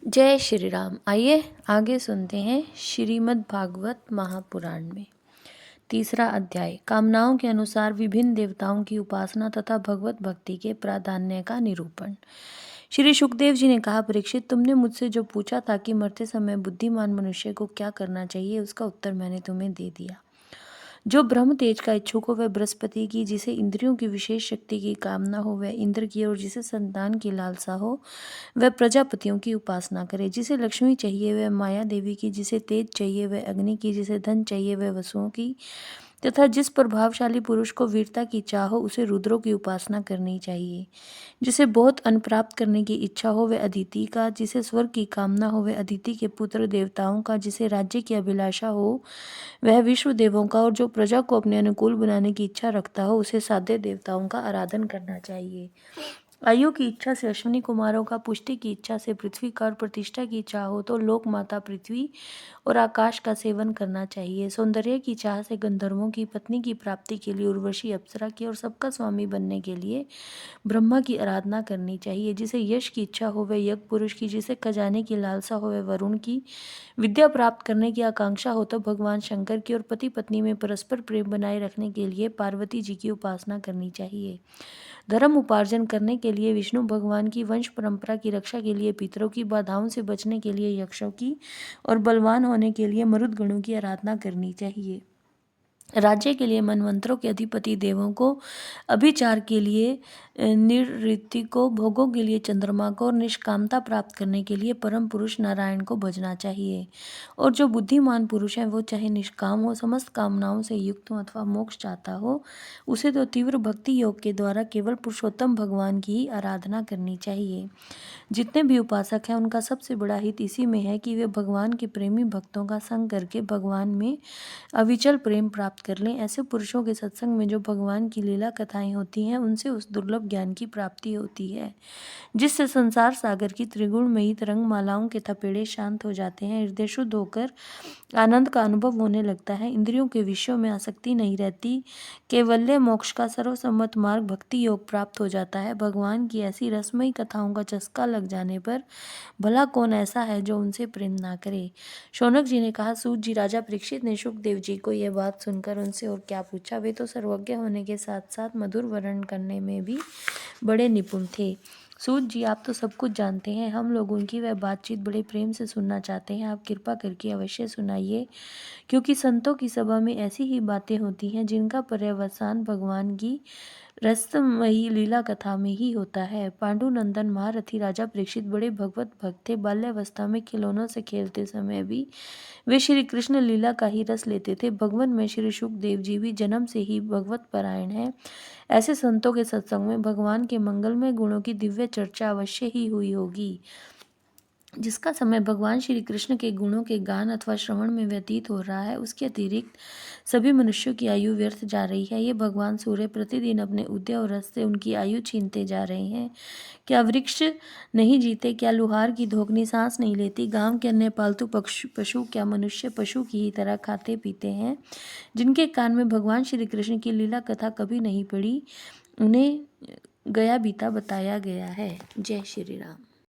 जय श्री राम। आइए आगे सुनते हैं श्रीमद् भागवत महापुराण में तीसरा अध्याय, कामनाओं के अनुसार विभिन्न देवताओं की उपासना तथा भगवत भक्ति के प्राधान्य का निरूपण। श्री सुखदेव जी ने कहा, परीक्षित, तुमने मुझसे जो पूछा था कि मरते समय बुद्धिमान मनुष्य को क्या करना चाहिए, उसका उत्तर मैंने तुम्हें दे दिया। जो ब्रह्म तेज का इच्छुक हो वह बृहस्पति की, जिसे इंद्रियों की विशेष शक्ति की कामना हो वह इंद्र की, और जिसे संतान की लालसा हो वह प्रजापतियों की उपासना करे। जिसे लक्ष्मी चाहिए वह माया देवी की, जिसे तेज चाहिए वह अग्नि की, जिसे धन चाहिए वह वसुओं की, तथा जिस प्रभावशाली पुरुष को वीरता की चाह हो उसे रुद्रों की उपासना करनी चाहिए। जिसे बहुत अन्न प्राप्त करने की इच्छा हो वह अदिति का, जिसे स्वर्ग की कामना हो वह अदिति के पुत्र देवताओं का, जिसे राज्य की अभिलाषा हो वह विश्व देवों का, और जो प्रजा को अपने अनुकूल बनाने की इच्छा रखता हो उसे साध्य देवताओं का आराधन करना चाहिए। आयु की इच्छा से अश्विनी कुमारों का, पुष्टि की इच्छा से पृथ्वी का, और प्रतिष्ठा की इच्छा हो तो लोक माता पृथ्वी और आकाश का सेवन करना चाहिए। सौंदर्य की चाह से गंधर्वों की, पत्नी की प्राप्ति के लिए उर्वशी अप्सरा की, और सबका स्वामी बनने के लिए ब्रह्मा की आराधना करनी चाहिए। जिसे यश की इच्छा हो वह यज्ञ पुरुष की, जिसे खजाने की लालसा हो वह वरुण की, विद्या प्राप्त करने की आकांक्षा हो तो भगवान शंकर की, और पति पत्नी में परस्पर प्रेम बनाए रखने के लिए पार्वती जी की उपासना करनी चाहिए। धर्म उपार्जन करने के लिए विष्णु भगवान की, वंश परंपरा की रक्षा के लिए पितरों की, बाधाओं से बचने के लिए यक्षों की, और बलवान होने के लिए मरुदगणों की आराधना करनी चाहिए। राज्य के लिए मनवंतरों के अधिपति देवों को, अभिचार के लिए निरृति को, भोगों के लिए चंद्रमा को, और निष्कामता प्राप्त करने के लिए परम पुरुष नारायण को भजना चाहिए। और जो बुद्धिमान पुरुष है वो चाहे निष्काम हो, समस्त कामनाओं से युक्त हो अथवा मोक्ष चाहता हो, उसे तो तीव्र भक्ति योग के द्वारा केवल पुरुषोत्तम भगवान की ही आराधना करनी चाहिए। जितने भी उपासक हैं उनका सबसे बड़ा हित इसी में है कि वे भगवान के प्रेमी भक्तों का संग करके भगवान में अविचल प्रेम प्राप्त कर लें। ऐसे पुरुषों के सत्संग में जो भगवान की लीला कथाएं होती हैं उनसे उस दुर्लभ ज्ञान की प्राप्ति होती है जिससे संसार सागर की त्रिगुणमयी तरंग मालाओं के थपेड़े शांत हो जाते हैं, हृदय शुद्ध होकर आनंद का अनुभव होने लगता है, इंद्रियों के विषयों में आसक्ति नहीं रहती, केवल्य मोक्ष का सर्वसम्मत मार्ग भक्ति योग प्राप्त हो जाता है। भगवान की ऐसी रसमयी कथाओं का चस्का लग जाने पर भला कौन ऐसा है जो उनसे प्रेम ना करे। शौनक जी ने कहा, सूत जी, राजा परीक्षित ने सुखदेव जी को यह बात सुनकर उनसे और क्या पूछा। वे तो सर्वज्ञ होने के साथ साथ मधुर वर्णन करने में भी बड़े निपुण थे। सूत जी, आप तो सब कुछ जानते हैं, हम लोग उनकी वह बातचीत बड़े प्रेम से सुनना चाहते हैं, आप कृपा करके अवश्य सुनाइए, क्योंकि संतों की सभा में ऐसी ही बातें होती हैं जिनका पर्यवसान भगवान की रसमयी लीला कथा में ही होता है। पांडुनंदन महारथी राजा परीक्षित बड़े भगवत भक्त थे। बाल्यावस्था में खिलौनों से खेलते समय भी वे श्री कृष्ण लीला का ही रस लेते थे। भगवान में श्री सुखदेव जी भी जन्म से ही भगवत परायण हैं। ऐसे संतों के सत्संग में भगवान के मंगलमय गुणों की दिव्य चर्चा अवश्य ही हुई होगी। जिसका समय भगवान श्री कृष्ण के गुणों के गान अथवा श्रवण में व्यतीत हो रहा है, उसके अतिरिक्त सभी मनुष्यों की आयु व्यर्थ जा रही है। ये भगवान सूर्य प्रतिदिन अपने उदय और रस से उनकी आयु छीनते जा रहे हैं। क्या वृक्ष नहीं जीते? क्या लुहार की धोकनी सांस नहीं लेती? गांव के अन्य पालतू पशु क्या मनुष्य पशु की ही तरह खाते पीते हैं? जिनके कान में भगवान श्री कृष्ण की लीला कथा कभी नहीं पड़ी, उन्हें गया बीता बताया गया है। जय श्री राम।